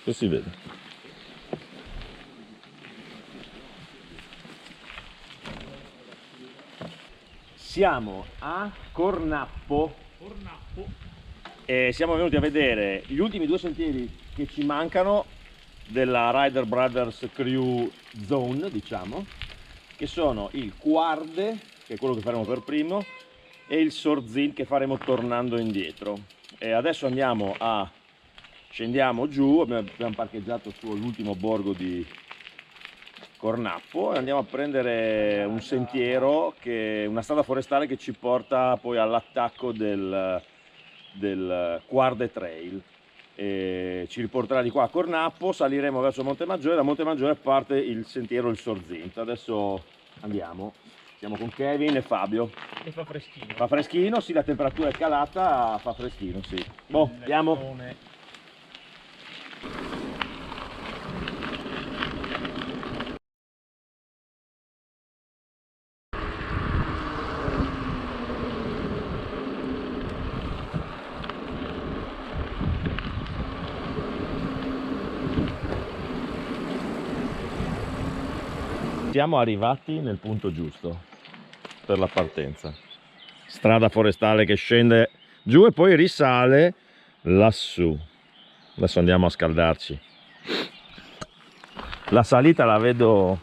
che si vede. Siamo a Cornappo e siamo venuti a vedere gli ultimi due sentieri che ci mancano della Rider Brothers Crew Zone, diciamo, che sono il Quarde, che è quello che faremo per primo, e il Sorzin, che faremo tornando indietro. E adesso scendiamo giù, abbiamo parcheggiato sull'ultimo borgo di Cornappo e andiamo a prendere un sentiero, una strada forestale che ci porta poi all'attacco del Quarde Trail. E ci riporterà di qua a Cornappo, saliremo verso Montemaggiore, da Montemaggiore parte il sentiero il Sorzinto. Adesso andiamo, siamo con Kevin e Fabio. E fa freschino. Fa freschino, sì, la temperatura è calata, fa freschino, sì. Boh, andiamo. Siamo arrivati nel punto giusto per la partenza. Strada forestale che scende giù e poi risale lassù. Adesso andiamo a scaldarci. La salita la vedo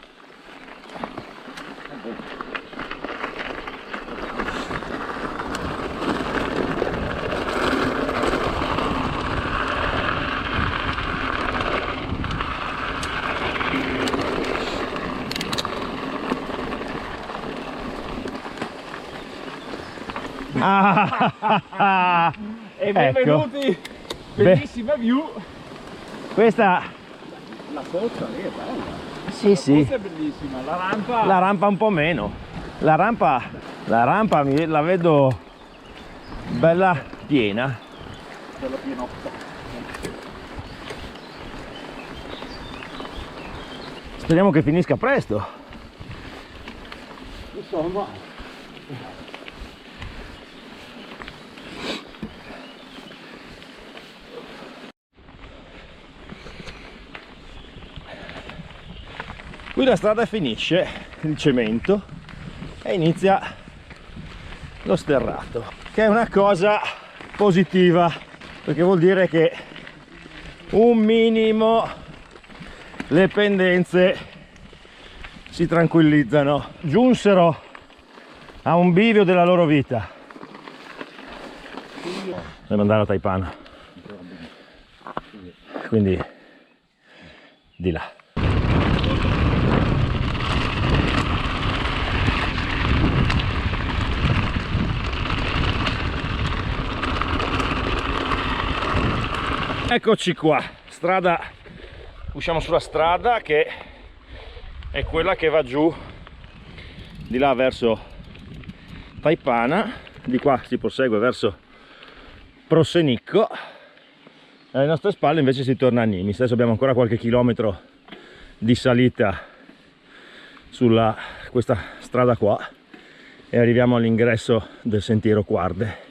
e benvenuti, ecco. bellissima view. Questa La fossa lì è bella. sì, La sì. fossa è bellissima, La rampa un po' meno. La rampa la vedo bella piena. bella pienotta. Speriamo che finisca presto. Insomma, Qui la strada finisce il cemento e inizia lo sterrato, che è una cosa positiva, perché vuol dire che un minimo le pendenze si tranquillizzano. Giunsero a un bivio della loro vita. Dobbiamo andare a Taipana, quindi di là. Eccoci qua, usciamo sulla strada che è quella che va giù di là verso Taipana, di qua si prosegue verso Prossenicco e alle nostre spalle invece si torna a Nimis. Adesso abbiamo ancora qualche chilometro di salita sulla questa strada qua e arriviamo all'ingresso del sentiero Quarde.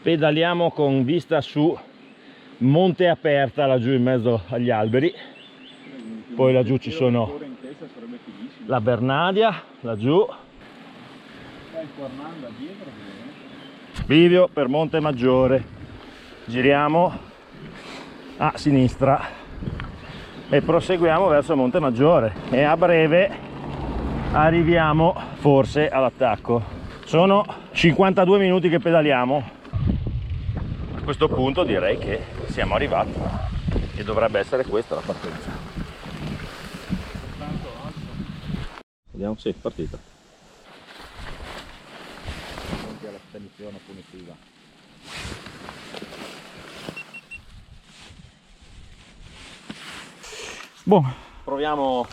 Pedaliamo con vista su Monte Aperta, laggiù in mezzo agli alberi. Poi laggiù ci sono la Bernadia, laggiù. Bivio per Montemaggiore. Giriamo a sinistra e proseguiamo verso Montemaggiore e a breve arriviamo forse all'attacco. Sono 52 minuti che pedaliamo. A questo punto direi che siamo arrivati e dovrebbe essere questa la partenza. Vediamo, sì, partita. Anche alla spedizione punitiva. Boh, proviamo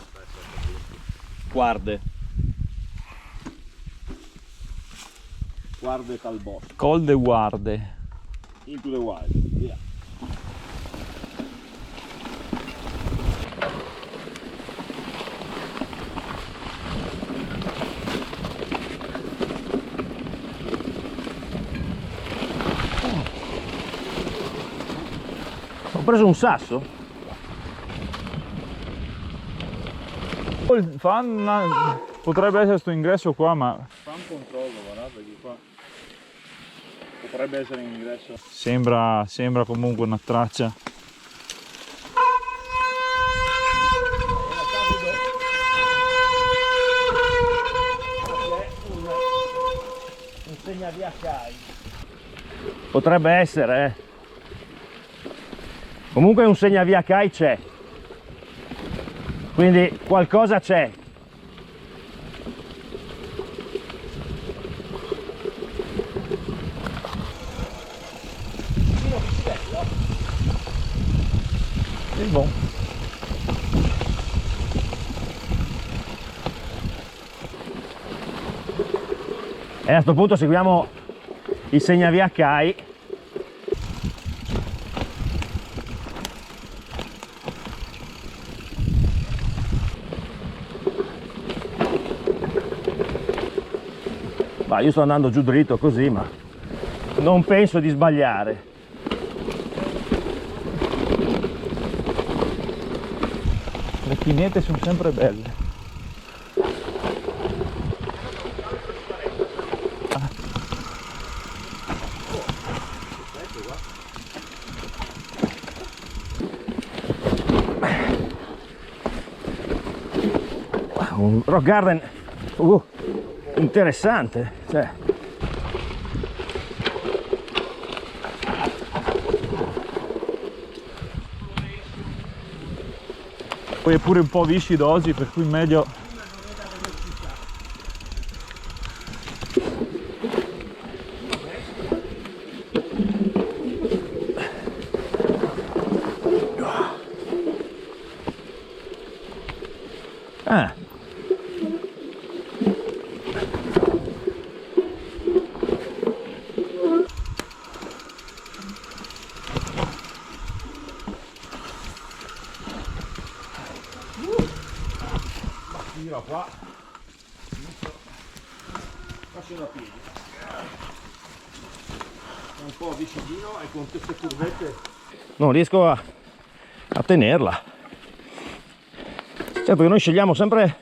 Quarde Talbot. Col de Guarde. Into the wild, via. preso un sasso. Potrebbe essere sto ingresso qua, ma Fa un controllo, guarda, perché qua potrebbe essere in ingresso. sembra comunque una traccia. Un segnavia CAI. Potrebbe essere, Comunque un segnavia CAI c'è. Quindi qualcosa c'è. Il buon. E a questo punto seguiamo il segnavia CAI. Io sto andando giù dritto così, ma non penso di sbagliare. Le pinete sono sempre belle. Un rock garden interessante, cioè. Poi è pure un po' viscido oggi, per cui meglio. Qua faccio a piedi, è un po' vicidino e con queste curvette non riesco a tenerla. Certo che noi scegliamo sempre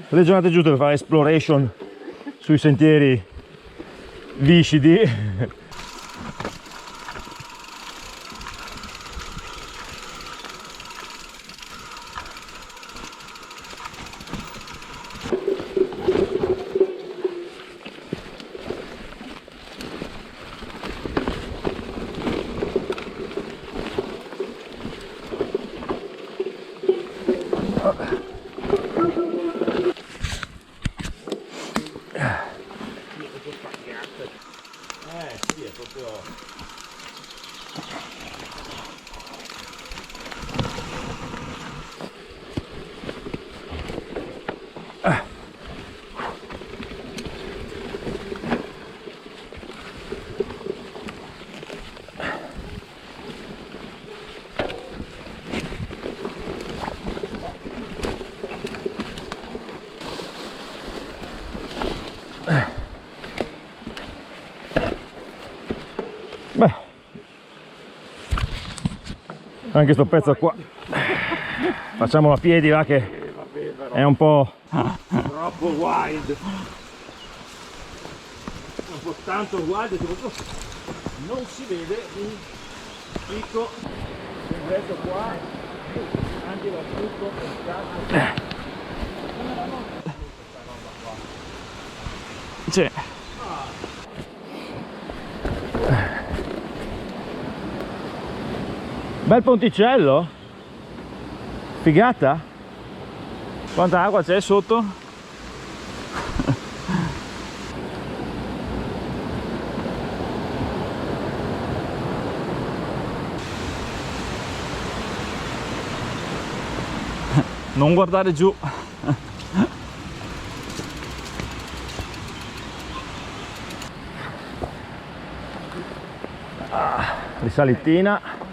le giornate giuste per fare exploration sui sentieri viscidi. Sì, è proprio... Beh, anche sto pezzo qua facciamolo a piedi, va, che è un po' troppo wild, un po' tanto wild, soprattutto non si vede un picco ingresso qua, anche da tutto il cazzo. Sì. Bel ponticello, figata. Quanta acqua c'è sotto? Non guardare giù. Risalitina.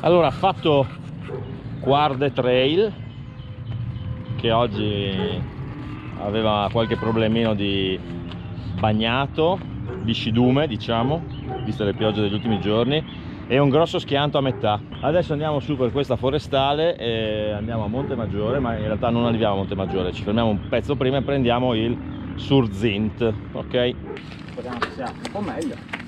Allora, fatto Quarde Trail, che oggi aveva qualche problemino di bagnato, di scidume diciamo, viste le piogge degli ultimi giorni, e un grosso schianto a metà. Adesso andiamo su per questa forestale e andiamo a Montemaggiore, ma in realtà non arriviamo a Montemaggiore, ci fermiamo un pezzo prima e prendiamo il Surzint, ok? Speriamo che sia un po' meglio.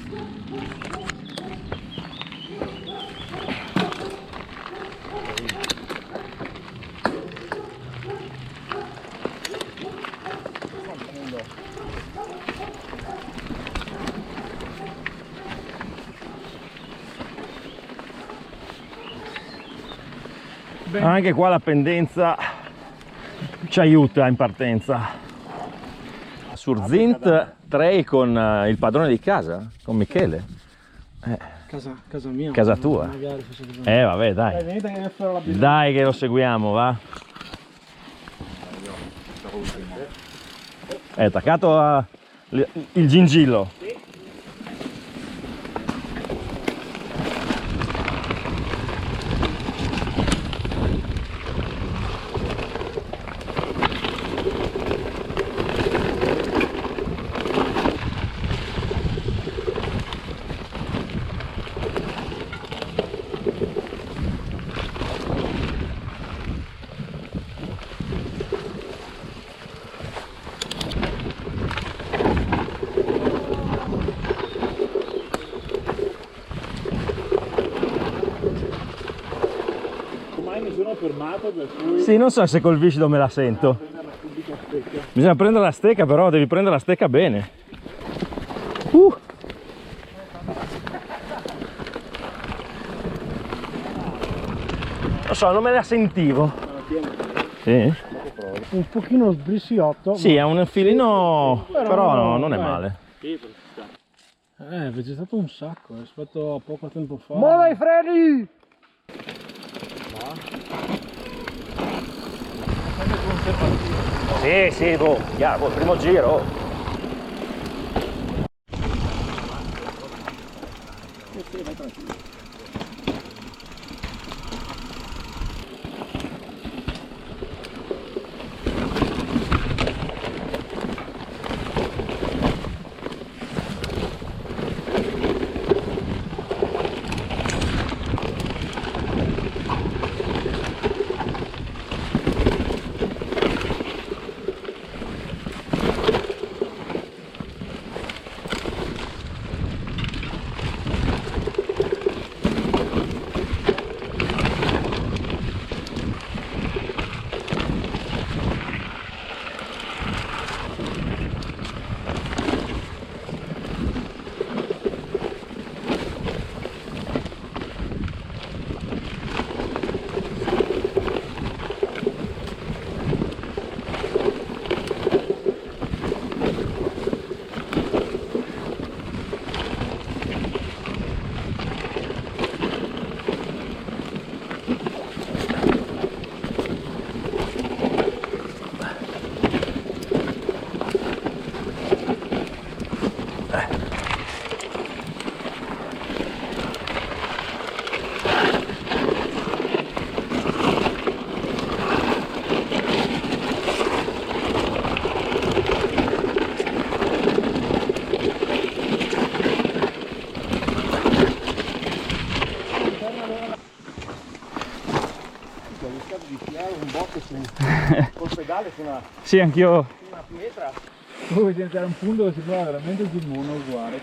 Anche qua la pendenza ci aiuta in partenza. Surzint Trail con il padrone di casa, con Michele. Casa mia. Casa tua. Magari fosse così. Vabbè, dai. Venite che farò la bisogna. Dai che lo seguiamo, va. È attaccato il gingillo. Fermato, per cui Sì, non so se col viscido me la sento. Bisogna prendere la stecca, però devi prendere la stecca bene. Non so, non me la sentivo. Sì? Un pochino sbrissiotto. Sì, è un filino, però no, non è male. È vegetato un sacco rispetto a poco tempo fa. muova i freni! Sì, sì, boh, chiaro, primo giro. un botto col pedale su una Sì, anch'io. pietra. Poi diventare un punto che si trova veramente Gimmono uguale.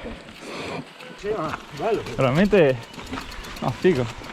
Sì, ma bello. Veramente. No, figo.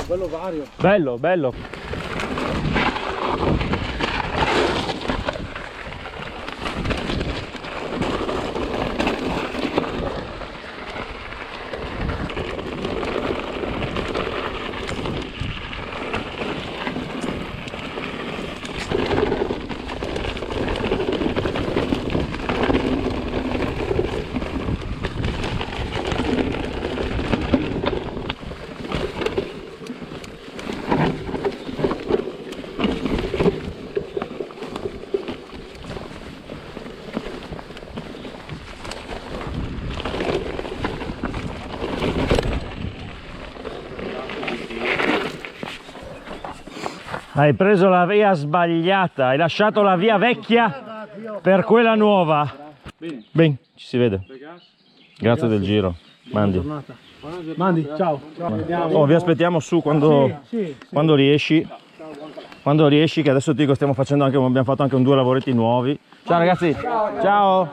Bello vario. Bello, bello. Hai preso la via sbagliata, hai lasciato la via vecchia per quella nuova. Bene, ci si vede. Grazie del giro. Mandi. Mandi, ciao. Vediamo. Oh, vi aspettiamo su quando, quando riesci. Quando riesci, che adesso ti dico stiamo facendo anche, abbiamo fatto anche 2 lavoretti nuovi. Ciao ragazzi. Ciao.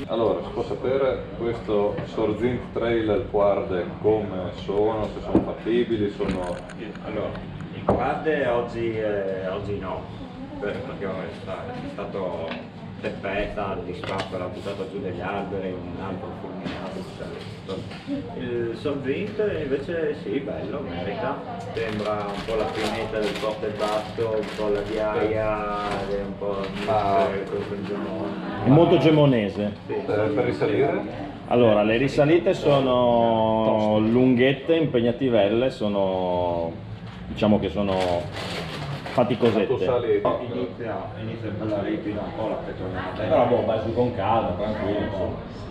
Allora, si può sapere questo Sorzint Trail quad come sono, se sono fattibili, sono... Allora, il quad oggi no, perché è stato tempesta, di scappo, l'ha buttato giù degli alberi, un altro fulminato. Il Sorzint invece sì, bello, merita, sembra un po' la pineta del forte basso, un po' la ghiaia, un po' il gemone. È molto gemonese. Per risalire? Allora, le risalite sono lunghette, impegnativelle, sono, diciamo che sono Tu faticosette. sali... Inizia a bella ripida un po' la petronata. Però boh, vai su con calma, tranquillo. Insomma.